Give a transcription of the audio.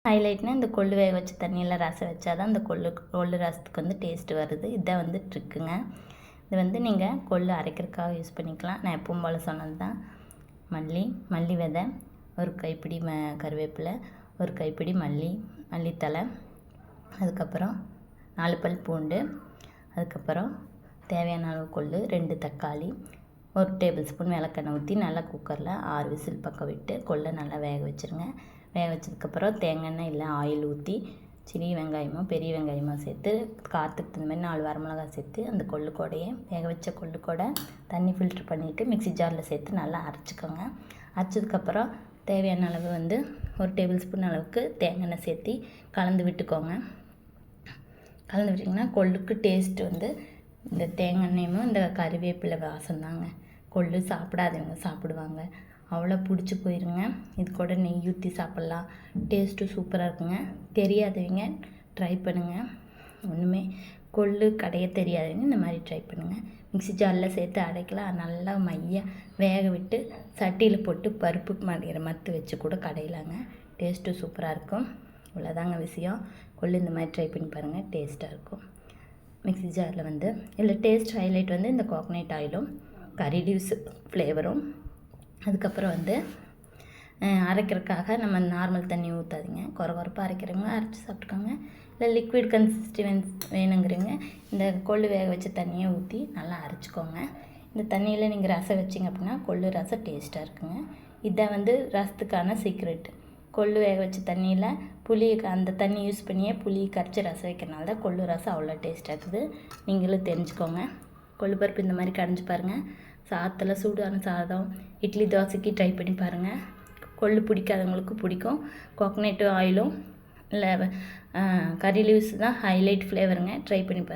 ஹைலைட்னா இந்த கொள்ளு வேக வச்ச தண்ணியில் ரசம் வச்சா தான் இந்த கொள்ளு ரசத்துக்கு வந்து டேஸ்ட்டு வருது. இதான் வந்து ட்ரிக்குங்க. இது வந்து நீங்கள் கொள்ளு அரைக்கிறதுக்காக யூஸ் பண்ணிக்கலாம். நான் எப்பவும் போல் சொன்னது தான். மல்லி விதை, ஒரு கைப்பிடி கருவேப்பிலை, ஒரு கைப்பிடி மல்லித்தழை, அதுக்கப்புறம் 4 பல் பூண்டு, அதுக்கப்புறம் தேவையான அளவு கொள்ளு, 2 தக்காளி, 1 டேபிள் ஸ்பூன் விளக்கெண்ணெய் ஊற்றி நல்லா குக்கரில் 6 விசில் பக்கம் விட்டு கொள்ளை நல்லா வேக வச்சுருங்க. வேக வச்சதுக்கப்புறம் தேங்காய் எண்ணெய் இல்லை ஆயில் ஊற்றி சின்ன வெங்காயமோ பெரிய வெங்காயமோ சேர்த்து காரத்துக்கு தகுந்த மாதிரி 4 வரமிளகாய் சேர்த்து அந்த கொள்ளுக்கோடையை வேக வச்ச கொள்ளுக்கோடை தண்ணி ஃபில்ட்ரு பண்ணிவிட்டு மிக்ஸி ஜாரில் சேர்த்து நல்லா அரைச்சிக்கோங்க. அரைச்சதுக்கப்புறம் தேவையான அளவு வந்து 1 டேபிள் ஸ்பூன் அளவுக்கு தேங்காய் எண்ணெய் சேர்த்து கலந்து விட்டுக்கோங்க. கலந்து விட்டிங்கன்னா கொள்ளுக்கு டேஸ்ட்டு வந்து இந்த தேங்காய் எண்ணெயும் இந்த கறிவேப்பிலை வாசம் தாங்க. கொள்ளு சாப்பிடாதவங்க சாப்பிடுவாங்க, அவ்வளோ பிடிச்சி போயிருங்க. இது கூட நெய் ஊற்றி சாப்பிட்லாம், டேஸ்ட்டு சூப்பராக இருக்குங்க. தெரியாதவங்க ட்ரை பண்ணுங்கள். ஒன்றுமே கொள்ளு கடைய தெரியாதவங்க இந்த மாதிரி ட்ரை பண்ணுங்கள். மிக்ஸி ஜாரில் சேர்த்து அடைக்கலாம். நல்லா வேக விட்டு சட்டியில் போட்டு பருப்பு மடிக்கிற மத்து வச்சு கூட கடையிலாங்க. டேஸ்ட்டு சூப்பராக இருக்கும். இவ்வளோதாங்க விஷயம். கொள்ளு இந்த மாதிரி ட்ரை பண்ணி பாருங்கள், டேஸ்ட்டாக இருக்கும். மிக்ஸி ஜாரில் வந்து இதில் டேஸ்ட் ஹைலைட் வந்து இந்த கோகனட் ஆயிலும் கறி லீவ்ஸ் ஃப்ளேவரும். அதுக்கப்புறம் வந்து அரைக்கிறதுக்காக நம்ம நார்மல் தண்ணி ஊற்றாதீங்க. கொரப்பாக அரைக்கிறவங்க அரைச்சி சாப்பிட்டுக்கோங்க. இல்லை லிக்விட் கன்சிஸ்டன்ஸ் வேணுங்கிறவங்க இந்த கொள்ளு வேக வச்ச தண்ணியை ஊற்றி நல்லா அரைச்சிக்கோங்க. இந்த தண்ணியில் நீங்கள் ரசம் வச்சிங்க அப்படின்னா கொள்ளு ரசம் டேஸ்ட்டாக இருக்குங்க. இதான் வந்து ரசத்துக்கான சீக்ரெட். கொள்ளு வேக வச்ச தண்ணியில் அந்த தண்ணி யூஸ் பண்ணியே புளி கரைச்சி ரசம் வைக்கிறனால தான் கொள்ளு ரசம் அவ்வளோ டேஸ்ட்டாக இருக்குது. நீங்களும் தெரிஞ்சுக்கோங்க. கொள்ளு பருப்பு இந்த மாதிரி கடைஞ்சி பாருங்கள். சாதத்தில் சூடான சாதம், இட்லி தோசைக்கு ட்ரை பண்ணி பாருங்கள். கொள்ளு பிடிக்காதவங்களுக்கு பிடிக்கும். கோகனட் ஆயிலும் இல்லை கறி லீவ்ஸ் தான் ஹைலைட் ஃப்ளேவருங்க. ட்ரை பண்ணி பாருங்கள்.